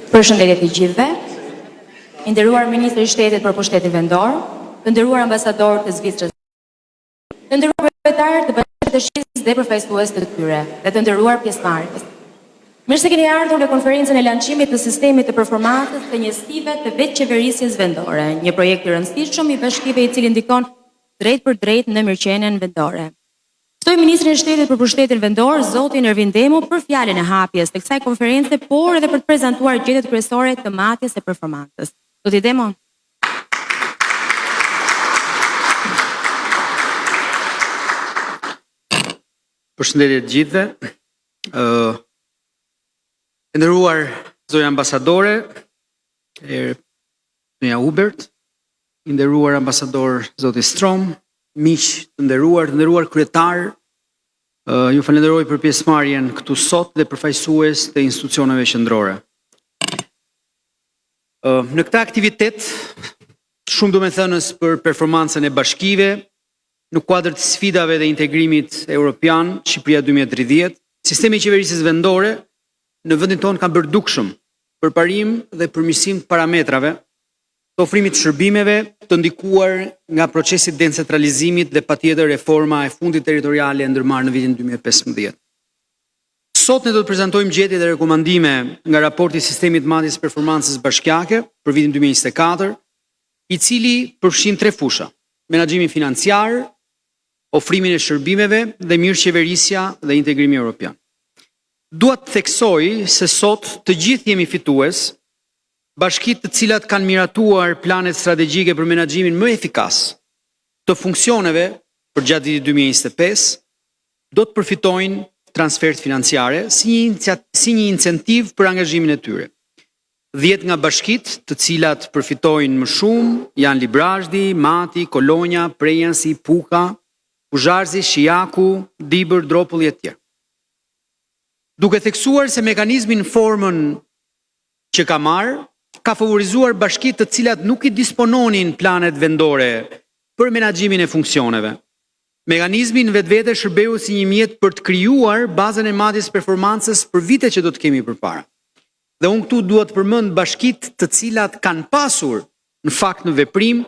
Përshëndetje të gjithëve, i nderuar Ministri i Shtetit për Pushtetin Vendor, të nderuar ambasador të Zvicrës, të nderuar kryetarë të bashkisë të shqipërisë dhe përfaqësues të tyre, dhe të nderuar pjesëmarrës. Mirë se keni ardhur në konferencën e lançimit të sistemit të performancës të njësive të vetëqeverisjes vendore, një projekt i rëndësishëm i bashkive i cili ndikon drejt për drejt në mirëqenien vendore. Ftoj Ministrin e Shtetit për Pushtetin Vendor, zotin Ervin Demu, për fjalën e hapjes të kësaj konference, por edhe për të prezantuar gjetjet kryesore të matjes së performancës. Zoti Demu. Përshëndetje të gjithëve. E nderuar zonja ambasadore, zonja Hubert, i nderuar ambasador zoti Strom, miq të nderuar kryetar, ju falenderoj për pjesëmarrjen këtu sot dhe përfaqësues të institucioneve qendrore. Në këtë aktivitet, shumë domethënës për performancën e bashkive, në kuadër të sfidave dhe integrimit evropian, Shqipëria 2030, sistemi i qeverisjes vendore në vendin tonë ka bërë dukshëm për parim dhe përmirësim të parametrave të ofrimit të shërbimeve të ndikuar nga procesi i decentralizimit dhe patjetër reforma e fundit territoriale e ndërmarrë në vitin 2015. Sot ne do të prezantojmë gjetje dhe rekomandime nga raporti i sistemit të matjes performancës bashkiake për vitin 2024, i cili përfshin 3 fusha: menaxhimin financiar, ofrimin e shërbimeve dhe mirëqeverisja dhe integrimi evropian. Dua të theksoj se sot të gjithë jemi fitues. Bashkitë të cilat kanë miratuar planet strategjike për menaxhimin më efikas të funksioneve për gjatë vitit 2025 do të përfitojnë transfert financiare si një incentiv për angazhimin e tyre. 10 nga bashkitë të cilat përfitojnë më shumë janë Librazhdi, Mati, Kolonja, Prejansi, Puka, Puzharzi, Shijaku, Dibër, Dropulli e tjerë. Duke theksuar se mekanizmi në formën që ka marrë ka favorizuar bashkitë të cilat nuk i dispononin planet vendore për menaxhimin e funksioneve. Mekanizmi në vetvete shërbeu si një mjet për të krijuar bazën e matjes performancës për vitet që do të kemi përpara. Dhe unë këtu dua të përmend bashkitë të cilat kanë pasur në fakt në veprim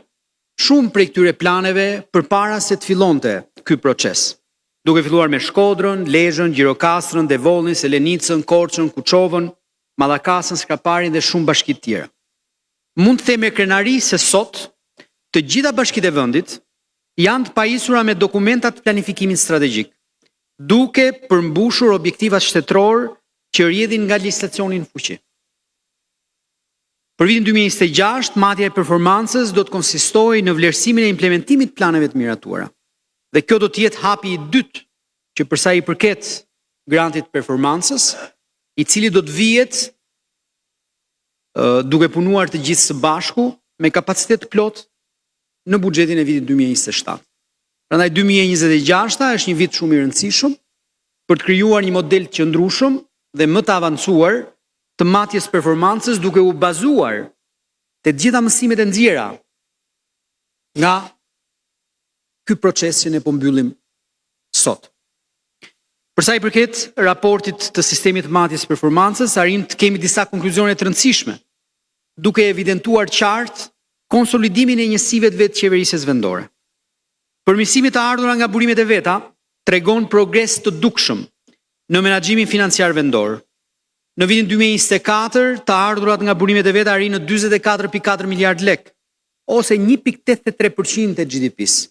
shumë prej këtyre planeve përpara se të fillonte ky proces. Duke filluar me Shkodrën, Lezhën, Gjirokastrën, Devollin, Selenicën, Korçën, Kuçovën, Mallakasën, Skaparin dhe shumë bashki të tjera. Mund të them me krenari se sot të gjitha bashkitë e vendit janë të pajisura me dokumentat të planifikimit strategjik, duke përmbushur objektivat shtetëror që rrjedhin nga legjislacioni në fuqi. Për vitin 2026, matja e performancës do të konsistojë në vlerësimin e implementimit të planeve të miratuara. Dhe kjo do të jetë hapi i dytë që përsa i përket grantit performancës, i cili do të vihet duke punuar të gjithë së bashku me kapacitet plot në buxhetin e vitit 2027. Prandaj 2026 është një vit shumë i rëndësishëm për të krijuar një model të qëndrueshëm dhe më të avancuar të matjes performancës, duke u bazuar te gjitha mësimet e nxjera nga ky proces që ne po mbyllim sot. Përsa i përket raportit të sistemit të matjes performancës, arrim të kemi disa konkluzione të rëndësishme, duke evidentuar qartë konsolidimin e njësive të vetëqeverisjes vendore. Përmirësimi të ardhura nga burimet e veta tregon progres të dukshëm në menaxhimin financiar vendor. Në vitin 2024, të ardhurat nga burimet e veta arrin në 44.4 miliard lek, ose 1.83% të GDP-s,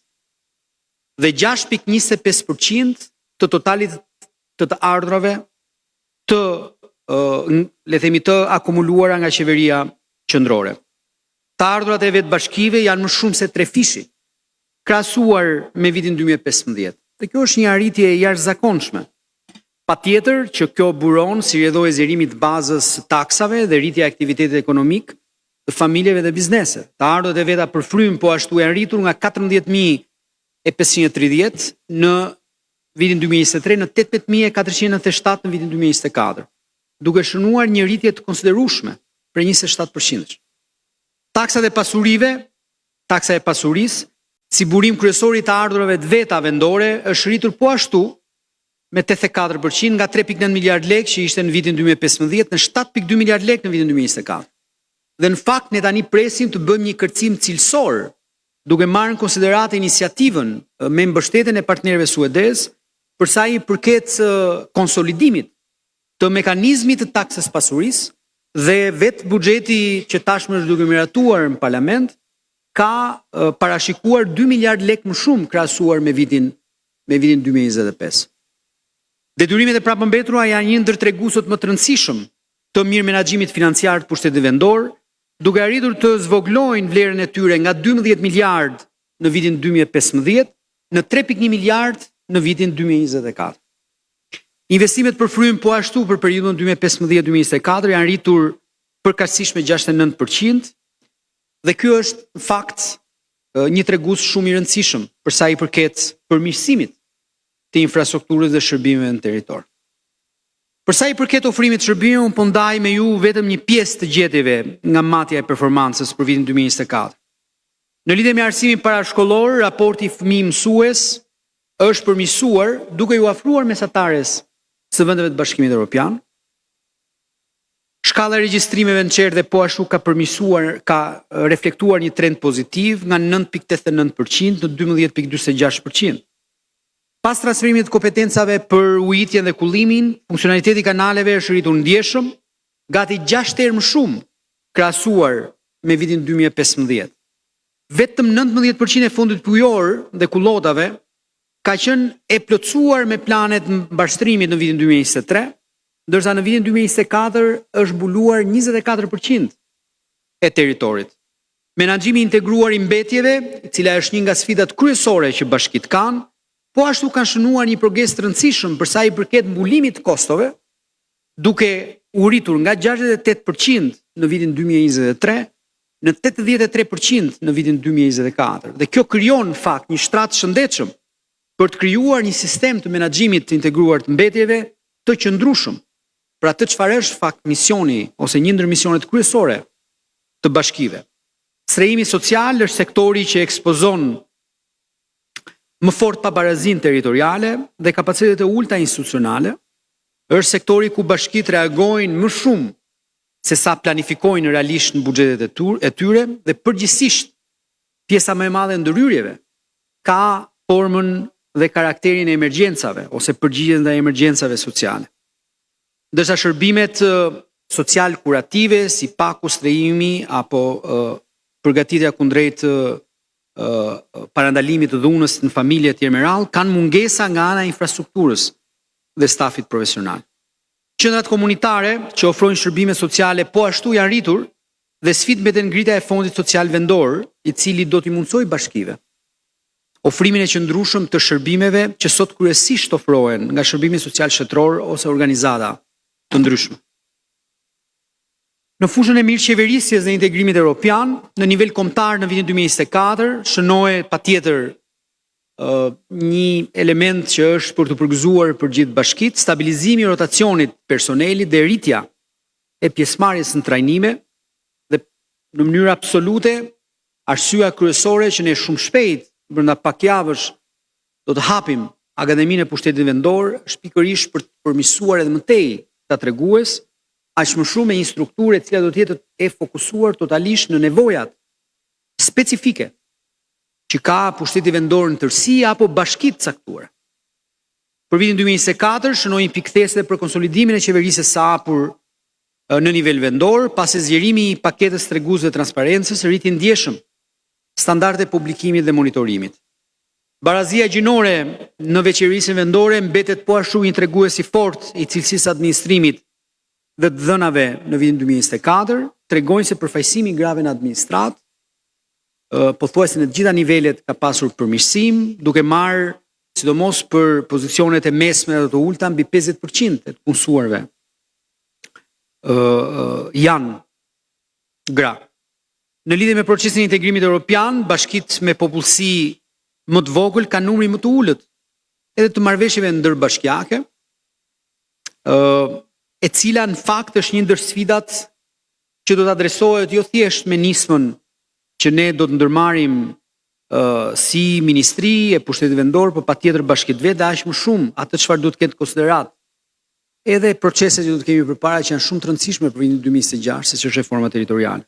dhe 6.25% të totalit të ardhurave të, le themi, të akumuluara nga qeveria qendrore. Të ardhurat e vetë bashkive janë më shumë se 3 fishi, krahasuar me vitin 2015. Dhe kjo është një arritje e jashtëzakonshme. Patjetër që kjo buron si rrjedhoi e zjerimit bazës së taksave dhe rritja e aktivitetit ekonomik të familjeve dhe biznese. Të ardhurat e veta për frym po ashtu janë rritur nga 14.530 në vitin 2023 në 18.497 në vitin 2024. duke shënuar një rritje të konsiderueshme për 27%. Taksa e pasurisë, si burim kryesor i të ardhurave të veta vendore, është rritur po ashtu me 84% nga 3.9 miliard lekë që ishte në vitin 2015 në 7.2 miliard lekë në vitin 2024. Dhe në fakt ne tani presim të bëjmë një kërcim cilësor, duke marrë në konsiderat iniciativën me mbështetjen e partnerëve suedez për sa i përket konsolidimit të mekanizmit të taksës pasurisë dhe vetë buxheti që tashmë është duke miratuar në parlament ka parashikuar 2 miliard lekë më shumë krahasuar me vitin 2025. Detyrimet e prapëmbetura janë një ndër treguesët më të rëndësishëm të mirë menaxhimit financiar të pushtetit vendor, duke arritur të zvoglojnë vlerën e tyre nga 12 miliard në vitin 2015 në 3.1 miliard në vitin 2024. Investimet përfryjnë po ashtu për periudhën 2015-2024 janë rritur përkatësisht me 69%, dhe ky është në fakt një tregues shumë i rëndësishëm për sa i përket përmirësimit të infrastrukturës dhe shërbimeve në territor. Për sa i përket ofrimit të shërbimeve, unë po ndaj me ju vetëm një pjesë të gjetjeve nga matja e performancës për vitin 2024. Në lidhje me arsimin parashkollor, raporti fëmijë mësues është përmirësuar duke ju ofruar mesatares së vendeve të Bashkimit Evropian. Shkalla e regjistrimeve në qerë dhe po ashtu ka reflektuar një trend pozitiv nga 9.89% në 12.46%. Pas transferimit të kompetencave për ujitjen dhe kullimin, funksionaliteti i kanaleve është rritur ndjeshëm, gati 6 herë më shumë krahasuar me vitin 2015. Vetëm 19% e fundit ujor dhe kullotave ka qenë e plotësuar me planet mbarstrimit në vitin 2023, ndërsa në vitin 2024 është mbuluar 24% e territorit. Menaxhimi integruar i mbetjeve, e cila është një nga sfidat kryesore që bashkitë kanë, po ashtu kanë shënuar një progres të rëndësishëm për sa i përket mbulimit të kostove, duke u rritur nga 68% në vitin 2023 në 83% në vitin 2024. Dhe kjo krijon në fakt një shtrat shëndetshëm për të krijuar një sistem të menaxhimit të integruar të mbetjeve të qëndrueshëm. Për atë çfarë është fakt misioni ose një ndër misionet kryesore të bashkive. Strehimi social është sektori që ekspozon më fort pabarazin territoriale dhe kapacitetet e ulta institucionale, është sektori ku bashkitë reagojnë më shumë se sa planifikojnë realisht në buxhetet e tyre dhe përgjithsisht pjesa më e madhe e ndërhyrjeve ka formën dhe karakterin e emergjencave ose përgjigjen ndaj emergjencave sociale. Ndërsa shërbimet social kurative si paku, strehimi apo përgatitja kundrejt parandalimit të dhunës në familje etj. Me radhë kanë mungesa nga ana e infrastrukturës dhe stafit profesional. Qendrat komunitare që ofrojnë shërbime sociale po ashtu janë rritur dhe sfidë mbeten ngritja e fondit social vendor, i cili do t'i mundsojë bashkive ofrimin e qëndrueshëm të shërbimeve që sot kryesisht ofrohen nga shërbimi social shtetëror ose organizata të ndryshme. Në fushën e mirëqeverisjes dhe integrimit evropian, në nivel kombëtar në vitin 2024 shënohet patjetër një element që është për të përgëzuar për gjithë bashkitë, stabilizimi i rotacionit personelit dhe rritja e pjesëmarrjes në trajnime dhe në mënyrë absolute arsyeja kryesore që ne shumë shpejt brenda pak javësh do të hapim Akademinë e Pushtetit Vendor është pikërisht për të përmirësuar edhe më tej ta tregues aq më shumë me një strukturë e cila do të jetë e fokusuar totalisht në nevojat specifike që ka pushteti vendor në tërësi apo bashkitë caktuara. Për vitin 2024 shënoi një pikthesë për konsolidimin e qeverisë së hapur në nivel vendor, pasi zgjerimi i paketës treguese të transparencës rriti ndjeshëm standardet e publikimit dhe monitorimit. Barazia gjinore në veçërisjen vendore mbetet po ashtu një tregues i fortë i cilësisë administrimit dhe të dhënave në vitin 2024, tregojnë se përfaqësimi i grave në administratë, pothuajse në të gjitha nivelet ka pasur përmirësim, duke marrë sidomos për pozicionet e mesme dhe të ulta mbi 50% të punësuarve janë gra. Në lidhje me procesin e integrimit evropian, bashkitë me popullsi më të vogël kanë numrin më të ulët edhe të marrëveshjeve ndërbashkiake. e cila në fakt është një ndër sfidat që do të adresohet jo thjesht me nismën që ne do të ndërmarrim si ministri e pushtetit vendor, por patjetër bashkitë vetë, aq më shumë atë çfarë duhet të ketë konsiderat edhe proceset që do të kemi përpara që janë shumë të rëndësishme për vitin 2026, siç është reforma territoriale.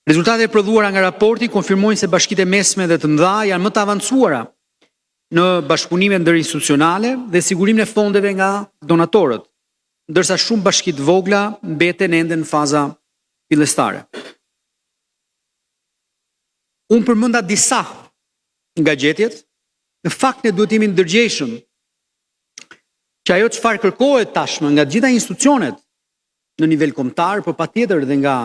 Rezultatet e prodhuara nga raporti konfirmojnë se bashkitë e mesme dhe të mëdha janë më të avancuara në bashkëpunime ndërinstitucionale dhe sigurimin e fondeve nga donatorët, ndërsa shumë bashkitë vogla mbeten ende në faza fillestare. Unë përmenda disa nga gjetjet, në fakt ne duhet jemi ndërgjegjshëm që ajo çfarë kërkohet tashmë nga gjitha institucionet në nivel kombëtar, por patjetër dhe nga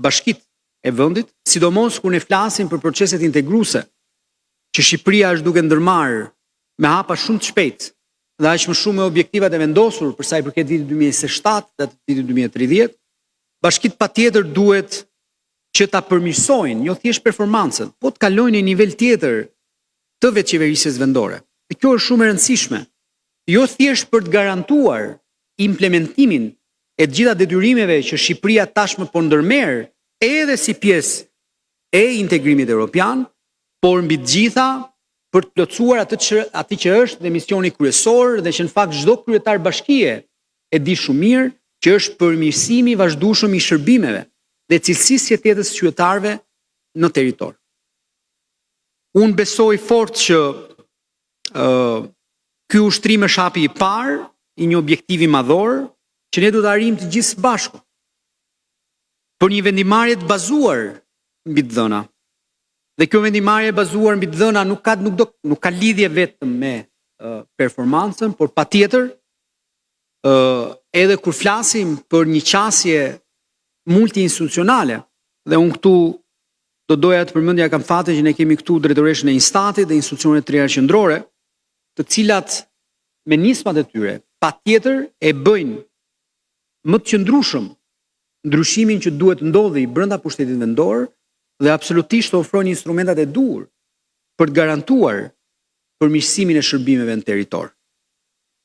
bashkitë e vendit, sidomos kur ne flasim për proceset integruese, që Shqipëria është duke ndërmarrë me hapa shumë të shpejtë dhe aq më shumë me objektivat e vendosur për sa i përket vitit 2027 dhe vitit 2030, bashkitë patjetër duhet që ta përmirësojnë jo thjesht performancën, po të kalojnë në një nivel tjetër të vetëqeverisjes vendore. Dhe kjo është shumë e rëndësishme, jo thjesht për të garantuar implementimin e të gjitha detyrimeve që Shqipëria tashmë po ndërmerr edhe si pjesë e integrimit evropian, por mbi të gjitha për të plotësuar atë që është dhe misioni kryesor dhe që në fakt çdo kryetar bashkie e di shumë mirë, që është përmirësimi i vazhdueshëm i shërbimeve dhe cilësisë së jetës së qytetarëve në territor. Unë besoj fort që ky ushtrim është hapi i parë i një objektivi madhor që ne do të arrijmë të gjithë së bashku për një vendimarrje të bazuar mbi të dhëna. Dhe kjo vendimarrje e bazuar mbi të dhëna nuk ka lidhje vetëm me performancën, por patjetër edhe kur flasim për një qasje multi-institucionale, dhe unë këtu do doja të përmendja kam fatin që ne kemi këtu drejtoreshën e Instatit dhe institucionet të tjera qendrore, të cilat me nismat e tyre patjetër e bëjnë më të qëndrueshëm ndryshimin që duhet ndodhi brenda pushtetit vendor dhe absolutisht ofrojnë instrumentat e duhur për të garantuar përmirësimin e shërbimeve në territor.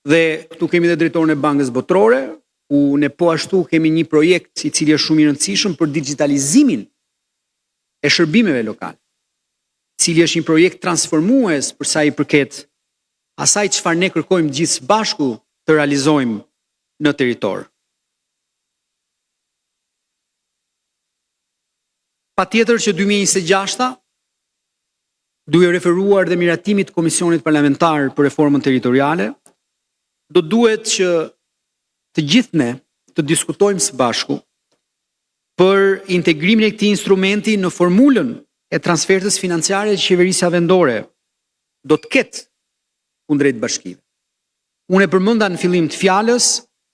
Dhe këtu kemi dhe drejtorin e Bankës Botërore, ku ne po ashtu kemi një projekt i cili është shumë i rëndësishëm për digitalizimin e shërbimeve lokale, cili është një projekt transformues për sa i përket asaj çfarë ne kërkojmë gjithë së bashku të realizojmë në territor. Patjetër që 2026 duke referuar dhe miratimit të Komisionit Parlamentar për Reformën Territoriale, do duhet që të gjithë ne të diskutojmë së bashku për integrimin e këtij instrumenti në formulën e transfertës financiare që qeverisja vendore do të ketë kundrejt bashkive. Unë e përmenda në fillim të fjalës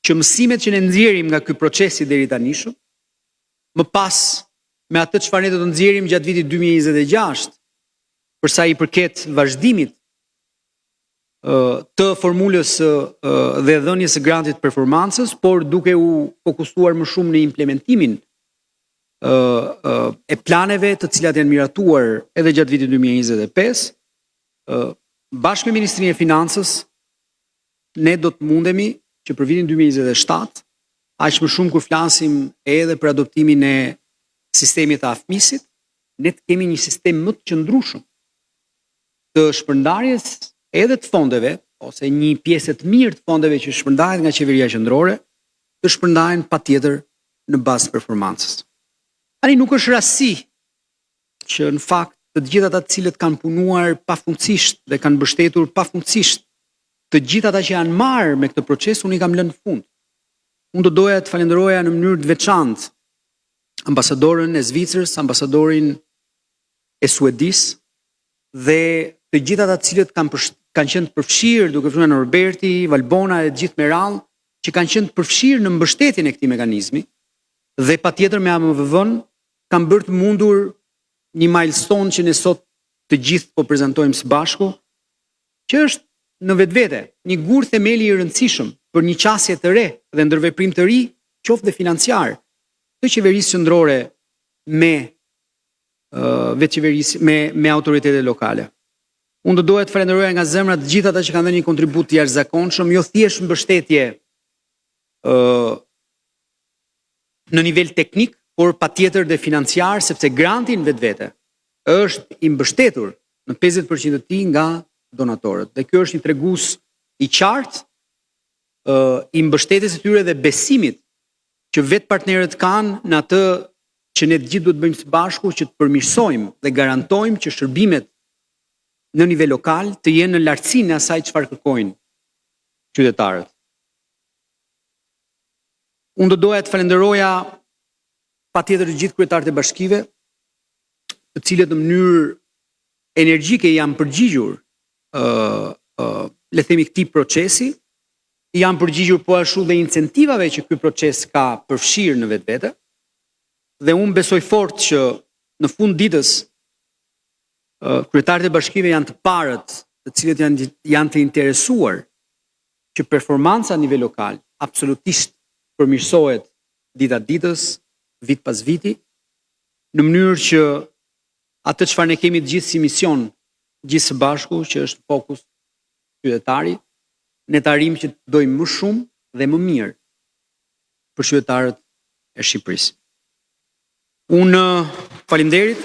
që mësimet që ne nxjerrim nga ky procesi deri tanishëm, më pas me atë çfarë ne do të nxjerrim gjatë vitit 2026, për sa i përket vazhdimit të formulës dhe dhënies së grantit performancës, por duke u fokusuar më shumë në implementimin e planeve të cilat janë miratuar edhe gjatë vitit 2025, bashkë me Ministrinë e Financës, ne do të mundemi që për vitin 2027, aq më shumë kur flasim edhe për adoptimin e sistemit të afmisit, ne të kemi një sistem më të qëndrueshëm të shpërndarjes edhe të fondeve, ose një pjesë të mirë të fondeve që shpërndahet nga qeveria qendrore, të shpërndahen patjetër në bazë performancës. Tani nuk është rasti që në fakt të gjithë ata të cilët kanë punuar pafundësisht dhe kanë mbështetur pafundësisht të gjithë ata që janë marrë me këtë proces, unë i kam lënë në fund. Unë do doja të falenderoja në mënyrë të veçantë ambasadorën e Zvicrës, ambasadorin e Suedis dhe të gjithë ata të cilët kanë qenë të përfshirë, duke filluar Norberti, Valbona e gjithë me radhë, që kanë qenë të përfshirë në mbështetjen e këtij mekanizmi dhe patjetër me AMVV-n kanë bërë të mundur një milestone që ne sot të gjithë po prezantojmë së bashku, që është në vetvete një gur themeli i rëndësishëm për një qasje të re dhe ndërveprim të ri, qoftë dhe financiar, të qeverisë qendrore me me autoritetet lokale. Unë do doja të falenderoja nga zemra të gjithë ata që kanë dhënë një kontribut të jashtëzakonshëm, jo thjesht mbështetje në nivel teknik, por patjetër dhe financiar, sepse granti në vetvete është i mbështetur në 50% të tij nga donatorët. Dhe kjo është një tregues i qartë i mbështetjes së tyre dhe besimit që vetë partnerët kanë në atë që ne të gjithë duhet bëjmë së bashku që të përmirësojmë dhe garantojmë që shërbimet në nivel lokal të jenë në lartësinë e asaj çfarë kërkojnë qytetarët. Unë do doja të falenderoja patjetër të gjithë kryetarët e bashkive, të cilët në mënyrë energjike janë përgjigjur le themi këtij procesi, janë përgjigjur po ashtu dhe incentivave që ky proces ka përfshirë në vetvete. Dhe unë besoj fort që në fund ditës kryetarët e bashkive janë të parët, të cilët janë të interesuar që performanca në nivel lokal absolutisht përmirësohet dita ditës, vit pas viti, në mënyrë që atë çfarë ne kemi të gjithë si mision, gjithë së bashku, që është fokus qytetari, ne të arrijmë që të dojmë më shumë dhe më mirë për qytetarët e Shqipërisë. Unë faleminderit.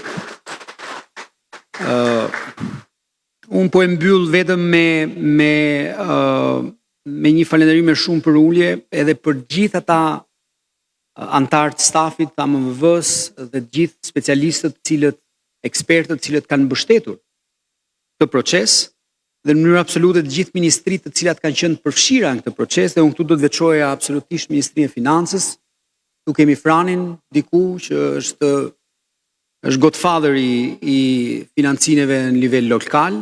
Unë po e mbyll vetëm me një falënderim me shumë për ulje edhe për gjithë ata antarët stafit të AMVV-s dhe gjithë specialistët, ekspertët, cilët kanë mbështetur këtë proces dhe në mënyrë absolute të gjithë ministritë të cilat kanë qenë përfshira në këtë proces, dhe unë këtu do të veçoja absolutisht Ministrinë e Financës. Tu kemi Franin diku që është godfather i financineve në nivel lokal,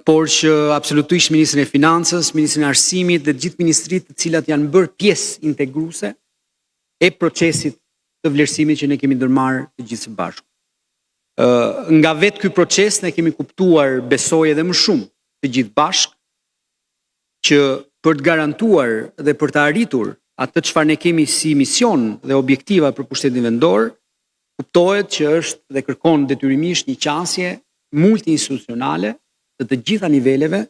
por që absolutisht Ministrin e Financës, Ministrin e Arsimit dhe gjithë ministritë të cilat janë bërë pjesë integruese e procesit të vlerësimit që ne kemi ndërmarrë të gjithë së bashku. Nga vetë ky proces ne kemi kuptuar, besoj edhe më shumë të gjithë bashkë, që për të garantuar dhe për të arritur atë çfarë ne kemi si mision dhe objektiva për pushtetin vendor, kuptohet që është dhe kërkon detyrimisht një qasje multi-institucionale të gjitha niveleve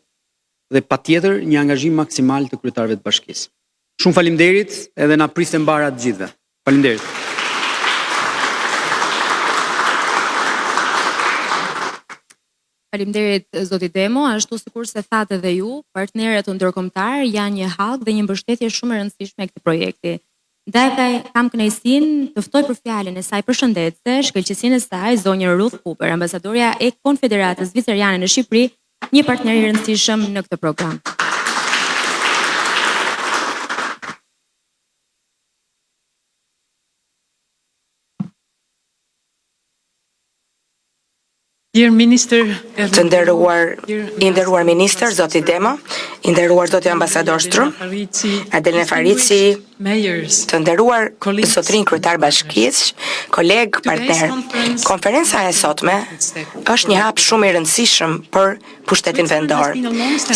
dhe patjetër një angazhim maksimal të kryetarëve të bashkisë. Shumë faleminderit edhe na priste mbara të gjithëve. Faleminderit. Faleminderit zoti Demo, ashtu sikur se thatë edhe ju, partnerët ndërkombëtar janë një hallk dhe një mbështetje shumë e rëndësishme e këtij projekti. Ndaj kam kënaqësinë të ftoj për fjalën e saj përshëndetëse, shkëlqësinë e saj zonjën Ruth Cooper, ambasadorja e Konfederatës Zviceriane në Shqipëri, një partner i rëndësishëm në këtë program. Të nderuar minister, zoti Demo, i nderuar zoti ambasador Strum, Adelina Farici, të nderuar zotrin kryetar bashkisë, koleg, partner. Konferenca e sotme është një hap shumë i rëndësishëm për pushtetin vendor.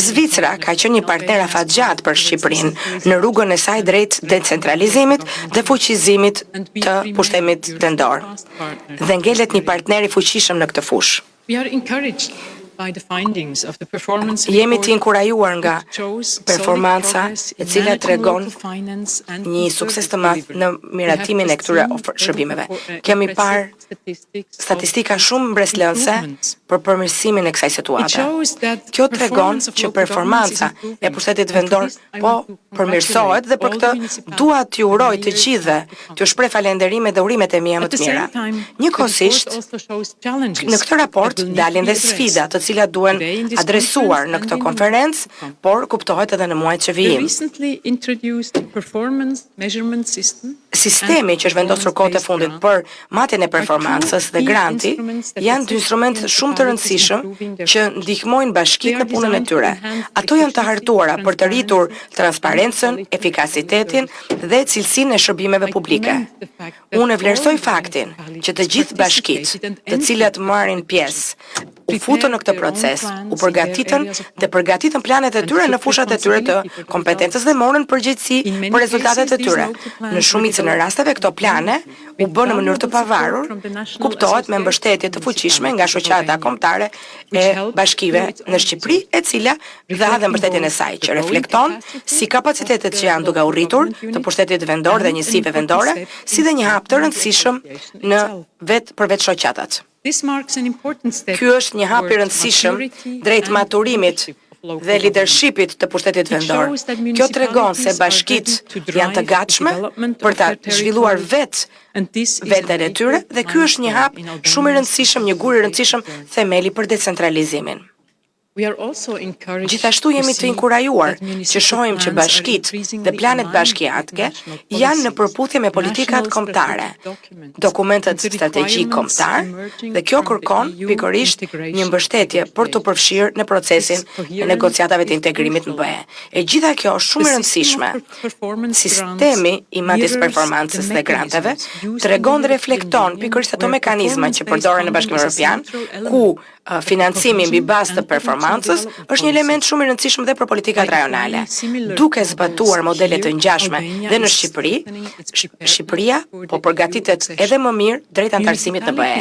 Zvicra ka qenë një partner afatgjat për Shqipërinë në rrugën e saj drejt decentralizimit dhe fuqizimit të pushtemit vendor. Dhe ngelet një partner i fuqishëm në këtë fushë. Jemi të inkurajuar nga performanca e cila tregon një sukses të madh në miratimin e këtyre shërbimeve. Kemi parë statistika shumë mbreslënëse për përmirësimin e kësaj situate. Kjo tregon që performanca e pushtetit vendor po përmirësohet dhe për këtë dua t'ju uroj të gjithëve t'ju shpreh falënderimet dhe urimet e mia më të mira. Njëkohësisht, në këtë raport dalin dhe sfida të cilat duhen adresuar në këtë konferencë, por kuptohet edhe në muajt që vijim. Sistemi që është vendosur kohët e fundit për matjen e performancës dhe granti janë dy instrumente shumë të rëndësishëm që ndihmojnë bashkitë në punën e tyre. Ato janë të hartuara për të rritur transparencën, efikasitetin dhe cilësinë e shërbimeve publike. Unë e vlerësoj faktin që të gjithë bashkitë, të cilat marrin pjesë u futën në këtë proces, u përgatitën dhe përgatitën planet e tyre në fushat e tyre të kompetencës dhe morën përgjegjësi për rezultatet e tyre. Në shumicën e rasteve këto plane u bën në mënyrë të pavarur, kuptohet me mbështetje të fuqishme nga shoqata kombëtare e bashkive në Shqipëri, e cila dha dhe mbështetjen e saj që reflekton si kapacitetet që janë duke u rritur të pushtetit vendor dhe njësive vendore, si dhe një hap të rëndësishëm në përveç shoqatat. Ky është një hap i rëndësishëm drejt maturimit dhe leadershipit të pushtetit vendor. Kjo tregon se bashkitë janë të gatshme për ta zhvilluar veten e tyre dhe ky është një hap shumë i rëndësishëm, një gur i rëndësishëm themeli për decentralizimin. Gjithashtu jemi të inkurajuar që shohim që bashkitë dhe planet bashkiake janë në përputhje me politikat kombëtare, dokumentet strategjik kombëtar, dhe kjo kërkon pikërisht një mbështetje për të përfshirë në procesin e negociatave të integrimit në BE. E gjitha kjo është shumë e rëndësishme. Sistemi i madhis performancës dhe granteve tregon dhe reflekton pikërisht ato mekanizma që përdoren në Bashkimin Evropian, ku financimi mbi bazë të performancës është një element shumë i rëndësishëm dhe për politikat rajonale. Duke zbatuar modele të ngjashme dhe në Shqipëri, Shqipëria po përgatitet edhe më mirë drejt antarësimit në BE.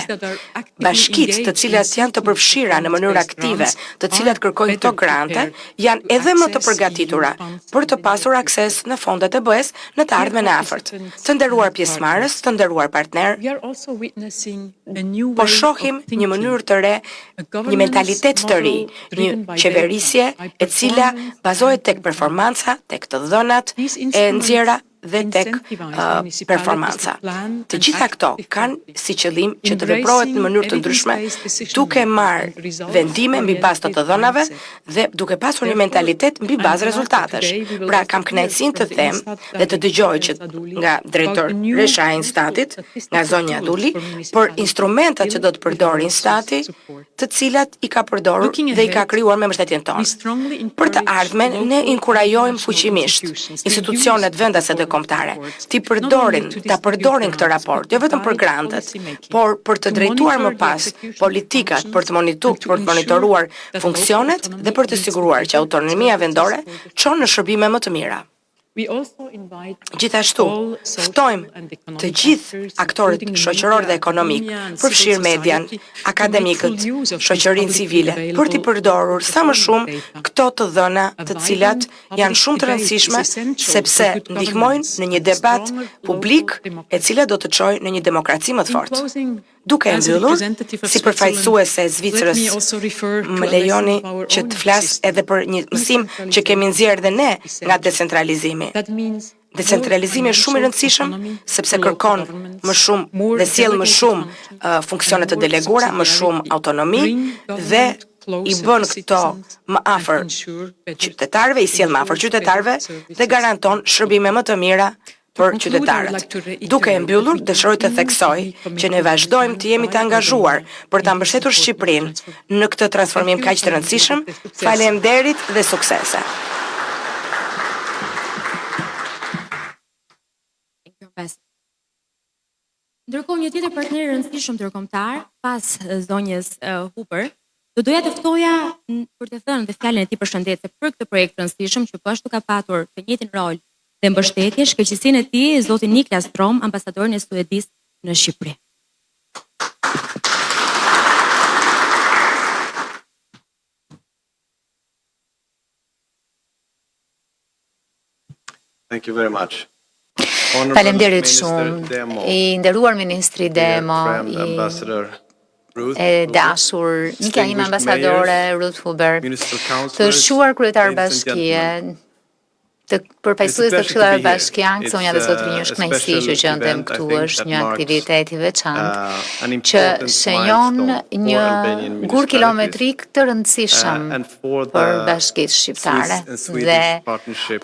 Bashkitë të cilat janë të përfshira në mënyrë aktive, të cilat kërkojnë këto grante, janë edhe më të përgatitura për të pasur akses në fondet e BE-s në të ardhmen e afërt. Të nderuar pjesëmarrës, të nderuar partner, po shohim një mënyrë të re, një mentalitet të ri, një qeverisje e cila bazohet tek performanca, tek të dhënat e nxjera dhe tek performanca. Të gjitha këto kanë si qëllim që të veprohet në mënyrë të ndryshme, duke marrë vendime mbi bazë të dhënave dhe duke pasur një mentalitet mbi bazë rezultatesh. Pra kam kënaqësinë të them dhe të dëgjoj që nga drejtor Resha e Instatit, nga zonja Duli, për instrumentat që do të përdorin Instati, të cilat i ka përdorur dhe i ka krijuar me mbështetjen tonë. Për të ardhmen ne inkurajojmë fuqimisht institucionet vendase të kombëtare ta përdorin këtë raport, jo vetëm për grantet, por për të drejtuar më pas politikat, për të monitoruar funksionet dhe për të siguruar që autonomia vendore çon në shërbime më të mira. Gjithashtu, ftojmë të gjithë aktorët shoqëror dhe ekonomik, përfshirë median, akademikët, shoqërinë civile, për t'i përdorur sa më shumë këto të dhëna të cilat janë shumë të rëndësishme sepse ndihmojnë në një debat publik e cila do të çojë në një demokraci më të fortë. Duke e mbyllur, si përfaqësuese e Zvicrës, më lejoni që të flas edhe për një mësim që kemi nxjerrë dhe ne nga decentralizimi. Decentralizimi është shumë i rëndësishëm sepse kërkon më shumë dhe sjell më shumë funksione të deleguara, më shumë autonomi dhe i bën këto më afër qytetarëve, i sjell më afër qytetarëve dhe garanton shërbime më të mira për qytetarët. Duke e mbyllur, dëshiroj të theksoj që ne vazhdojmë të jemi të angazhuar për ta mbështetur Shqipërinë në këtë transformim kaq të rëndësishëm. Faleminderit dhe suksese. Ndërkohë një tjetër partner i rëndësishëm ndërkombëtar pas zonjës Hooper, do doja të ftoja për të thënë dhe fjalën e tij përshëndetje për këtë projekt të rëndësishëm që po ashtu ka patur të njëjtin rol dhe mbështetje, shkëlqësinë e tij zotin Niklas Strom, ambasadorin e Suedisë në Shqipëri. Thank you very much. Faleminderit shumë. I nderuar ministri Demo, e dashur nika ime ambasadore Ruth Huber, të shuar kryetar bashkie, të përfaqësues të Këshillit Bashkiak, zonja dhe zotrinj, është kënaqësi që gjendem këtu, është një aktivitet i veçantë që shenjon një gur kilometrik të rëndësishëm për bashkitë shqiptare dhe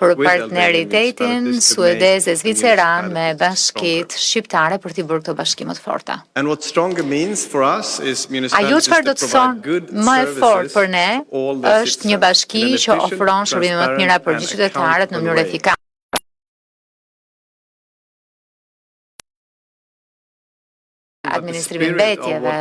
për partneritetin suedez e zviceran me bashkitë shqiptare për t'i bërë këto bashkime të forta. Ajo çfarë do të thonë më e fortë për ne është një bashki që ofron shërbime më të mira për gjithë qytetarët në mënyrë efikase. Administrimi mbetjeve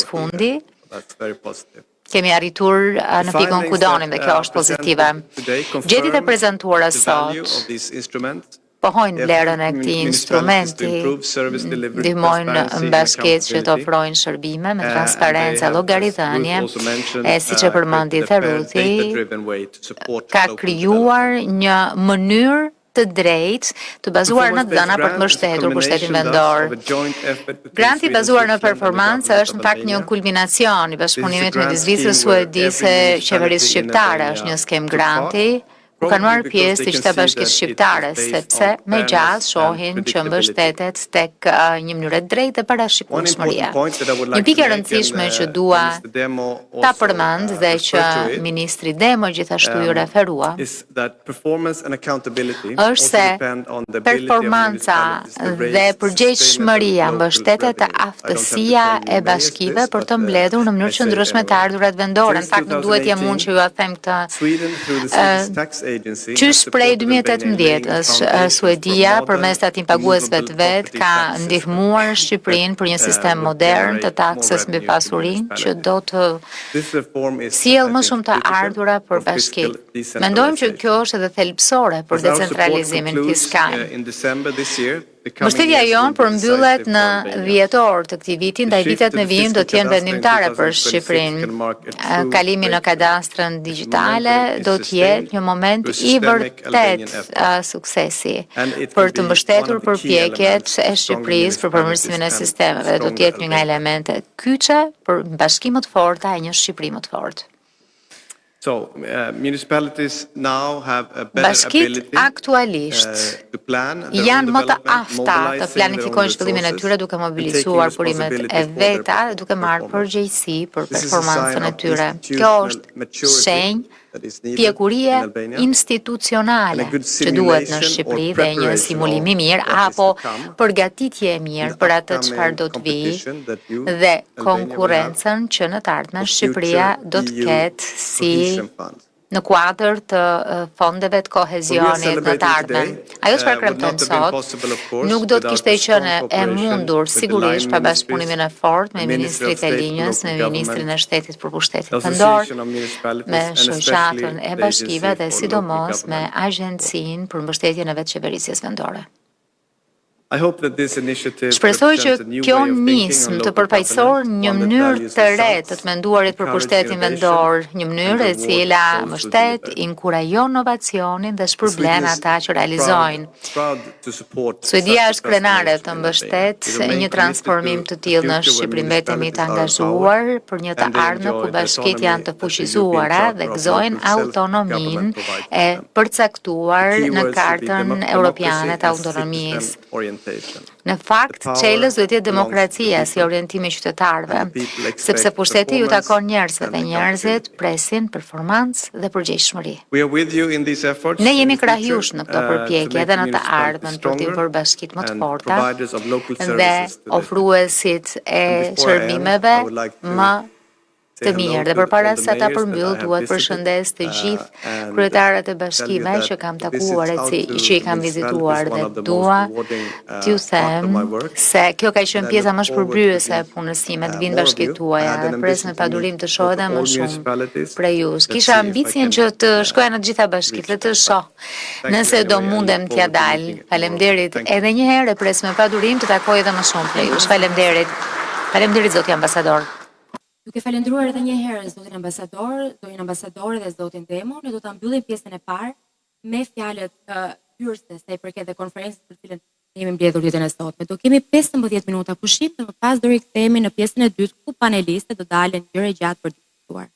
fundi kemi arritur në pikën ku donim dhe kjo është pozitive. Gjetjet e prezantuara sot pohojnë vlerën e këtij instrumenti, ndihmojnë mbashkiet që të ofrojnë shërbime me transparencë, llogaridhënie, e siç e përmendi Ruthi, ka krijuar një mënyrë të drejtë të bazuar në dhëna për të mbështetur pushtetin vendor. Granti bazuar në performancë është në fakt një kulminacion i bashkëpunimit midis Zvicrës, Suedisë e qeverisë shqiptare. Është një skem granti ku kanë marrë pjesë të gjitha bashkisë shqiptare, sepse me gjatë shohin që mbështetet tek një mënyrë drejtë e parashikueshmëria. Një pikë e rëndësishme që dua ta përmend dhe që ministri Demo gjithashtu ju referua është se performanca dhe përgjegjësiria mbështetet te aftësia e bashkive për të mbledhur në mënyrë qëndrueshme të ardhurat vendore. Në fakt nuk duhet jam unë që ju a them këtë. Qysh prej 2018 Suedia përmes tatim paguesve të vet ka ndihmuar Shqipërinë për një sistem modern të taksës mbi pasurinë që do të sjellë më shumë të ardhura për bashkitë. Mendojmë që kjo është edhe thelbësore për decentralizimin fiskal. Mbështetja jonë përmbyllet në dhjetor të këtij viti, ndaj vitet me vijim do të jenë vendimtare për Shqipërinë. Kalimi në kadastrën digjitale do të jetë një moment i vërtet suksesi për të mbështetur përpjekjet e Shqipërisë për përmirësimin e sistemeve. Do të jetë një nga elementet kyçe për bashki më të forta e një Shqipëri më të fortë. Bashkitë aktualisht janë më të afta të planifikojnë zhvillimin e tyre duke mobilizuar burimet e veta dhe duke marrë përgjegjësi për performancën e tyre. Kjo është shenjë pjekurie institucionale që duhet në Shqipëri dhe një simulim i mirë apo përgatitje e mirë për atë çfarë do të vijë dhe konkurrencën që në të ardhmen Shqipëria do të ketë si në kuadër të fondeve të kohezionit në të ardhmen. Ajo çfarë kremton sot nuk do të kishte qenë e mundur sigurisht pa bashkëpunimin e fortë me ministrit e linjës, me ministrin e shtetit për pushtetin vendor, me shoqatën e bashkive dhe sidomos me agjencinë për mbështetjen e vetë qeverisjes vendore. Shpresoj që kjo nismë të përfaqësor një mënyrë të re të menduarit për pushtetin vendor, një mënyrë e cila mbështet, inkurajon inovacionin dhe shpërblen ata që realizojnë. Suedia është krenare të mbështet një transformim të tillë në Shqipëri. Mbetemi të angazhuar për një të ardhme ku bashkitë janë të fuqizuara dhe gëzojnë autonominë e përcaktuar në Kartën Europiane të Autonomisë. Në fakt, çelës duhet të jetë demokracia si orientimi i qytetarëve, sepse pushteti ju takon njerëzve dhe njerëzit presin performancë dhe përgjegjësimë. Ne jemi krahjush në këto përpjekje dhe në të ardhmen për të bërë bashkitë më të forta dhe ofruesit e shërbimeve më të mirë. Dhe përpara se ta përmbyll, dua të përshëndes të gjithë kryetarët e bashkive që kam takuar që i kam vizituar dhe dua t'ju them se kjo ka qenë pjesa më shpërblyese e punës time të vinë bashkitë tuaja dhe pres me padurim të shoh edhe më shumë prej jush. Kisha ambicien që të shkoja në të gjitha bashkitë, le të shoh nëse do mundem t'ja dal. Faleminderit edhe një herë, pres me padurim të takoj edhe më shumë prej jush. Faleminderit. Faleminderit zoti ambasador. Duke falendruar edhe një herë zotin ambasador dhe zotin Demo, ne do ta mbyllim pjesën e parë me fjalët hyrëse sa i përket dhe konferencës për cilën jemi mbledhur ditën e sotme. Do kemi 15 minuta pushim dhe më pas do rikthehemi në pjesën e dytë ku panelistët do dalen gjëra gjatë për të diskutuar.